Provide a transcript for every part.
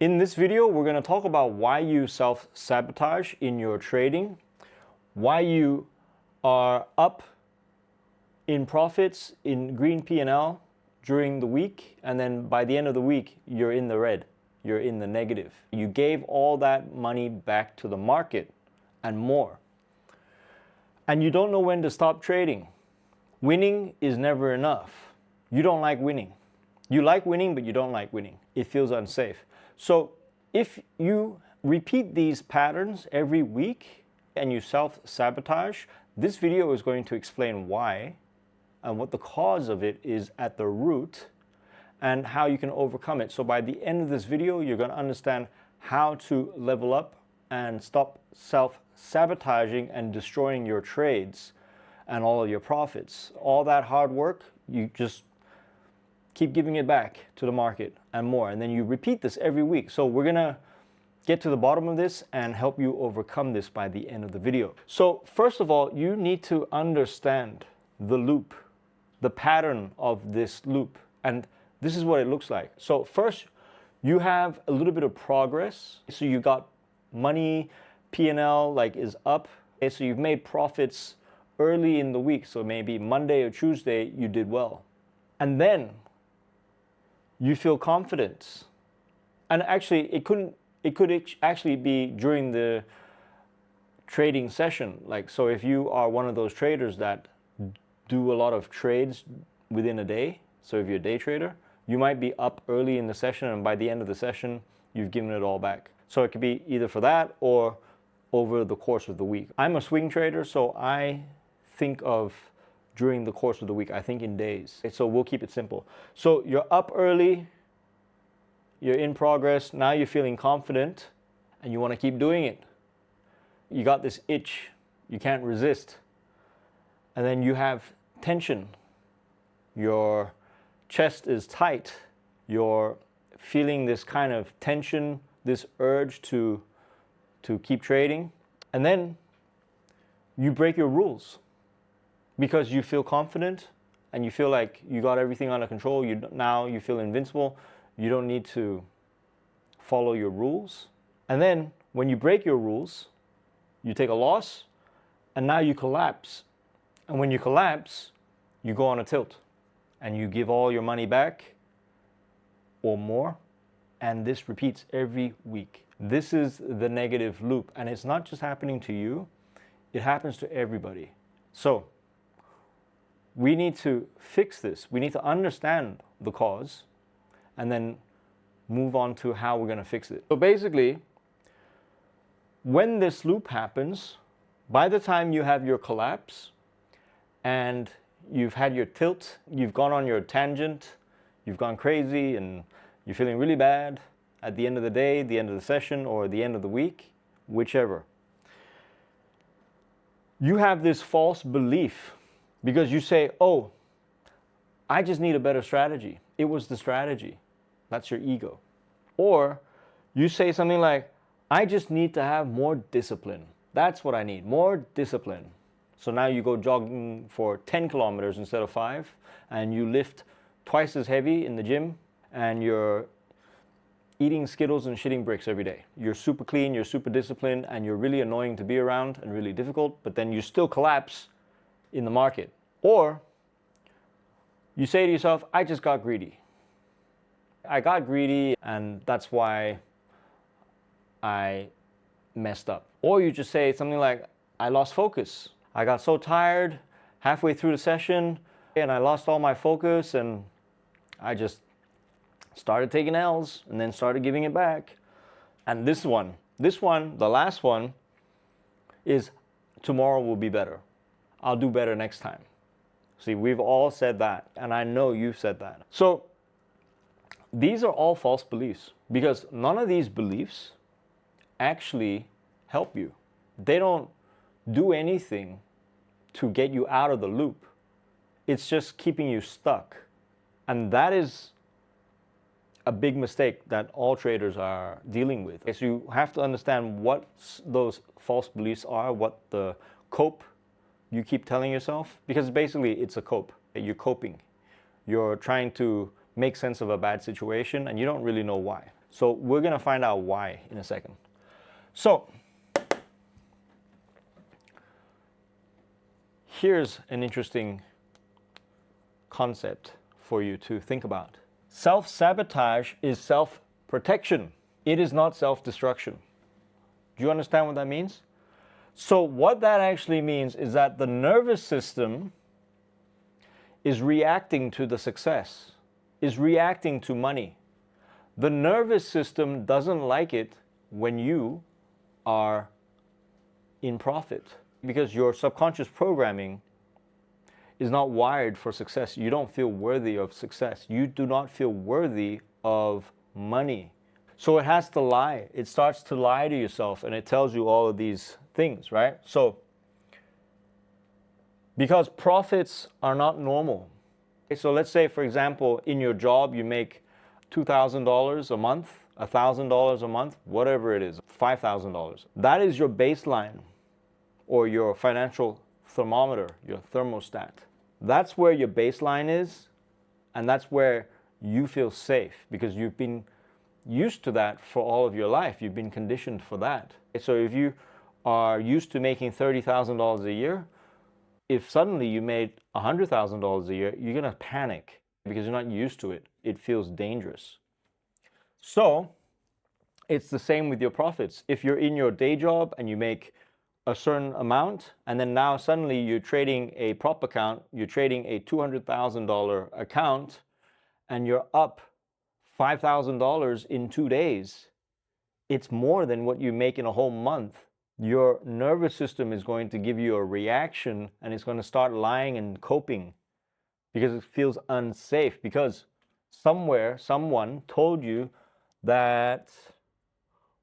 In this video, we're going to talk about why you self-sabotage in your trading, why you are up in profits in green P&L during the week, and then by the end of the week, you're in the red, you're in the negative. You gave all that money back to the market and more. And you don't know when to stop trading. Winning is never enough. You don't like winning. You like winning, but you don't like winning. It feels unsafe. So if you repeat these patterns every week and you self-sabotage, this video is going to explain why and what the cause of it is at the root and how you can overcome it. So by the end of this video, you're going to understand how to level up and stop self-sabotaging and destroying your trades and all of your profits. All that hard work, you just keep giving it back to the market and more. And then you repeat this every week. So we're going to get to the bottom of this and help you overcome this by the end of the video. So first of all, you need to understand the loop, the pattern of this loop. And this is what it looks like. So first, you have a little bit of progress. So you got money, P&L like is up. Okay, so you've made profits early in the week. So maybe Monday or Tuesday, you did well. And then you feel confident. And actually, it could actually be during the trading session. Like, so if you are one of those traders that do a lot of trades within a day, so if you're a day trader, you might be up early in the session and by the end of the session, you've given it all back. So it could be either for that or over the course of the week. I'm a swing trader, so I think of during the course of the week. I think in days. So we'll keep it simple. So you're up early, you're in progress, now you're feeling confident and you want to keep doing it. You got this itch, you can't resist. And then you have tension. Your chest is tight. You're feeling this kind of tension, this urge to keep trading. And then you break your rules. Because you feel confident and you feel like you got everything under control, now you feel invincible, you don't need to follow your rules. And then when you break your rules, you take a loss and now you collapse. And when you collapse, you go on a tilt and you give all your money back or more. And this repeats every week. This is the negative loop. And it's not just happening to you, it happens to everybody. So we need to fix this. We need to understand the cause and then move on to how we're going to fix it. So basically, when this loop happens, by the time you have your collapse and you've had your tilt, you've gone on your tangent, you've gone crazy and you're feeling really bad at the end of the day, the end of the session, or the end of the week, whichever. You have this false belief because you say, oh, I just need a better strategy. It was the strategy. That's your ego. Or you say something like, I just need to have more discipline. That's what I need, more discipline. So now you go jogging for 10 kilometers instead of 5, and you lift twice as heavy in the gym, and you're eating Skittles and shitting bricks every day. You're super clean, you're super disciplined, and you're really annoying to be around and really difficult, but then you still collapse in the market. Or you say to yourself, I just got greedy. I got greedy and that's why I messed up. Or you just say something like, I lost focus. I got so tired halfway through the session and I lost all my focus and I just started taking L's and then started giving it back. And this one, the last one is tomorrow will be better. I'll do better next time. See, we've all said that, and I know you've said that. So these are all false beliefs because none of these beliefs actually help you. They don't do anything to get you out of the loop. It's just keeping you stuck. And that is a big mistake that all traders are dealing with. So you have to understand what those false beliefs are, what the cope you keep telling yourself, because basically it's a cope. You're coping. You're trying to make sense of a bad situation and you don't really know why. So we're going to find out why in a second. So here's an interesting concept for you to think about. Self-sabotage is self-protection. It is not self-destruction. Do you understand what that means? So what that actually means is that the nervous system is reacting to the success, is reacting to money. The nervous system doesn't like it when you are in profit because your subconscious programming is not wired for success. You don't feel worthy of success. You do not feel worthy of money. So it has to lie. It starts to lie to yourself and it tells you all of these things, right? So because profits are not normal. So let's say, for example, in your job, you make $2,000 a month, $1,000 a month, whatever it is, $5,000. That is your baseline or your financial thermometer, your thermostat. That's where your baseline is, and that's where you feel safe because you've been used to that for all of your life. You've been conditioned for that. So if you are used to making $30,000 a year, if suddenly you made $100,000 a year, you're going to panic because you're not used to it. It feels dangerous. So it's the same with your profits. If you're in your day job and you make a certain amount, and then now suddenly you're trading a prop account, you're trading a $200,000 account, and you're up $5,000 in 2 days, it's more than what you make in a whole month. Your nervous system is going to give you a reaction and it's going to start lying and coping because it feels unsafe, because somewhere someone told you that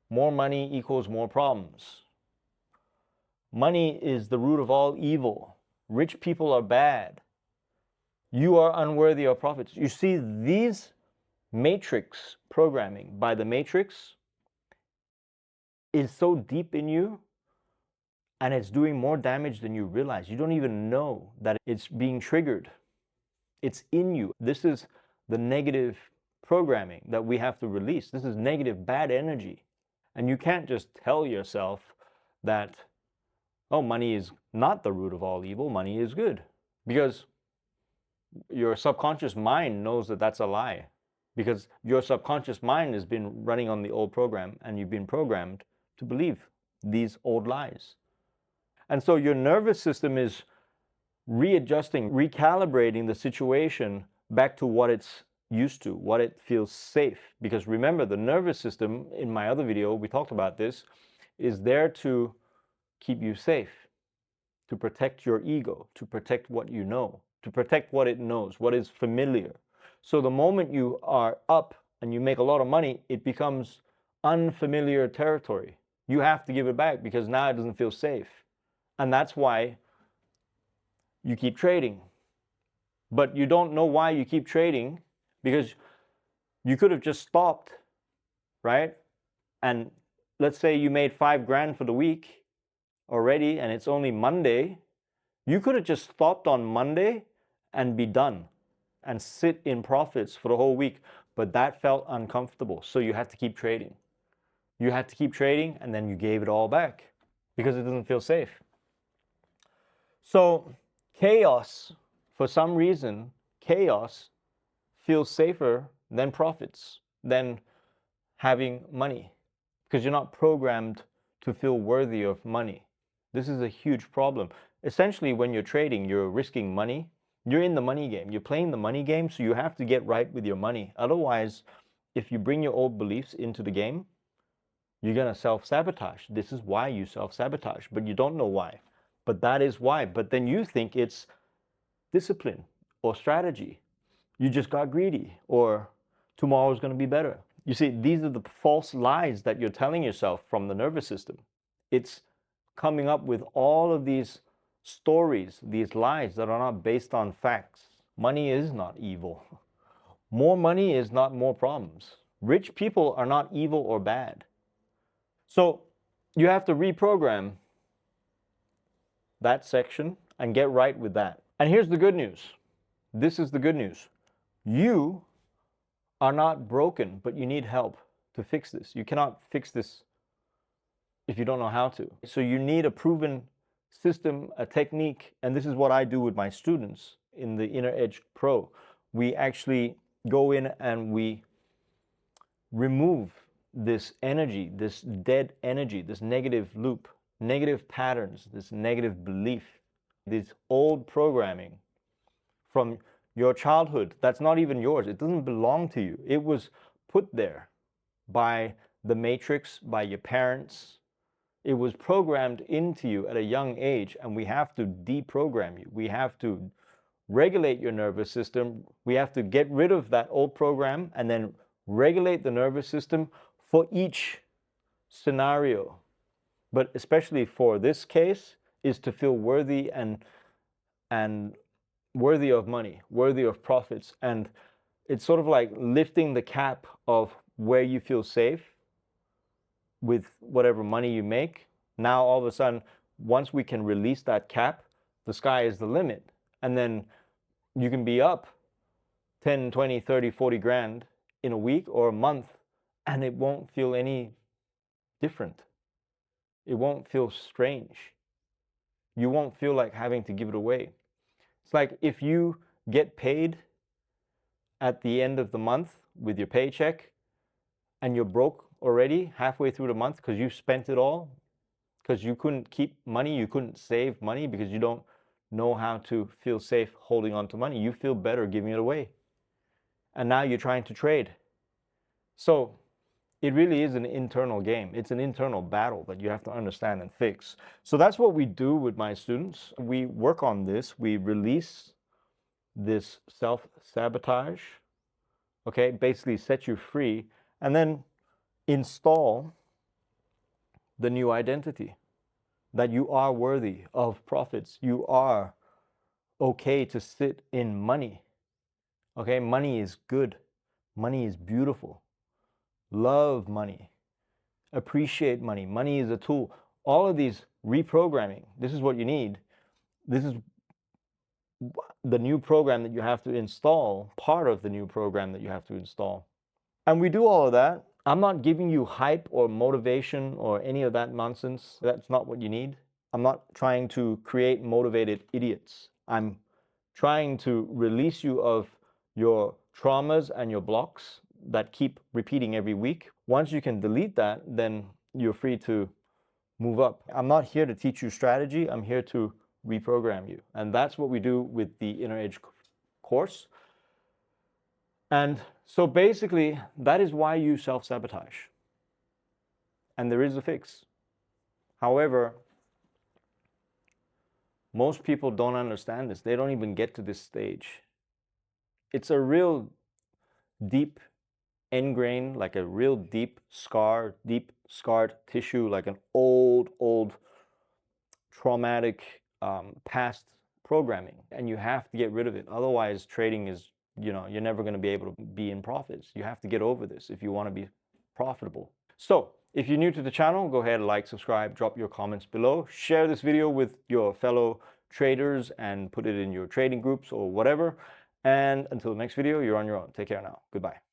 more money equals more problems. Money is the root of all evil. Rich people are bad. You are unworthy of profits. You see, these matrix programming by the matrix is so deep in you and it's doing more damage than you realize. You don't even know that it's being triggered. It's in you. This is the negative programming that we have to release. This is negative, bad energy. And you can't just tell yourself that, oh, money is not the root of all evil, money is good. Because your subconscious mind knows that that's a lie. Because your subconscious mind has been running on the old program and you've been programmed to believe these old lies. And so your nervous system is readjusting, recalibrating the situation back to what it's used to, what it feels safe. Because remember, the nervous system, in my other video, we talked about this, is there to keep you safe, to protect your ego, to protect what you know, to protect what it knows, what is familiar. So the moment you are up and you make a lot of money, it becomes unfamiliar territory. You have to give it back because now it doesn't feel safe. And that's why you keep trading. But you don't know why you keep trading because you could have just stopped, right? And let's say you made $5,000 for the week already and it's only Monday. You could have just stopped on Monday and be done and sit in profits for the whole week. But that felt uncomfortable. So you had to keep trading. You had to keep trading and then you gave it all back because it doesn't feel safe. So chaos, for some reason, chaos feels safer than profits, than having money, because you're not programmed to feel worthy of money. This is a huge problem. Essentially, when you're trading, you're risking money. You're in the money game. You're playing the money game, so you have to get right with your money. Otherwise, if you bring your old beliefs into the game, you're going to self-sabotage. This is why you self-sabotage, but you don't know why. But that is why. But then you think it's discipline or strategy. You just got greedy, or tomorrow's going to be better. You see, these are the false lies that you're telling yourself from the nervous system. It's coming up with all of these stories, these lies that are not based on facts. Money is not evil. More money is not more problems. Rich people are not evil or bad. So you have to reprogram that section and get right with that. And here's the good news. This is the good news. You are not broken, but you need help to fix this. You cannot fix this if you don't know how to. So you need a proven system, a technique, and this is what I do with my students in the Inner Edge Pro. We actually go in and we remove this energy, this dead energy, this negative loop, negative patterns, this negative belief, this old programming from your childhood that's not even yours. It doesn't belong to you. It was put there by the matrix, by your parents. It was programmed into you at a young age, and we have to deprogram you. We have to regulate your nervous system. We have to get rid of that old program and then regulate the nervous system for each scenario. But especially for this case, is to feel worthy and worthy of money, worthy of profits. And it's sort of like lifting the cap of where you feel safe with whatever money you make. Now all of a sudden, once we can release that cap, the sky is the limit. And then you can be up 10, 20, 30, 40 grand in a week or a month, and it won't feel any different. It won't feel strange. You won't feel like having to give it away. It's like if you get paid at the end of the month with your paycheck and you're broke already halfway through the month because you spent it all, because you couldn't keep money, you couldn't save money because you don't know how to feel safe holding on to money. You feel better giving it away. And now you're trying to trade. So it really is an internal game. It's an internal battle that you have to understand and fix. So that's what we do with my students. We work on this. We release this self-sabotage, okay? Basically set you free, and then install the new identity that you are worthy of profits. You are okay to sit in money, okay? Money is good. Money is beautiful. Love money. Appreciate money. Money is a tool. All of these reprogramming, this is what you need. This is the new program that you have to install, part of the new program that you have to install. And we do all of that. I'm not giving you hype or motivation or any of that nonsense. That's not what you need. I'm not trying to create motivated idiots. I'm trying to release you of your traumas and your blocks that keep repeating every week. Once you can delete that, then you're free to move up. I'm not here to teach you strategy. I'm here to reprogram you. And that's what we do with the Inner Edge course. And so basically, that is why you self-sabotage. And there is a fix. However, most people don't understand this. They don't even get to this stage. It's a real deep ingrained, like a real deep scar, deep scarred tissue, like an old traumatic past programming. And you have to get rid of it. Otherwise, trading is, you're never going to be able to be in profits. You have to get over this if you want to be profitable. So if you're new to the channel, go ahead, like, subscribe, drop your comments below, share this video with your fellow traders and put it in your trading groups or whatever. And until the next video, you're on your own. Take care now. Goodbye.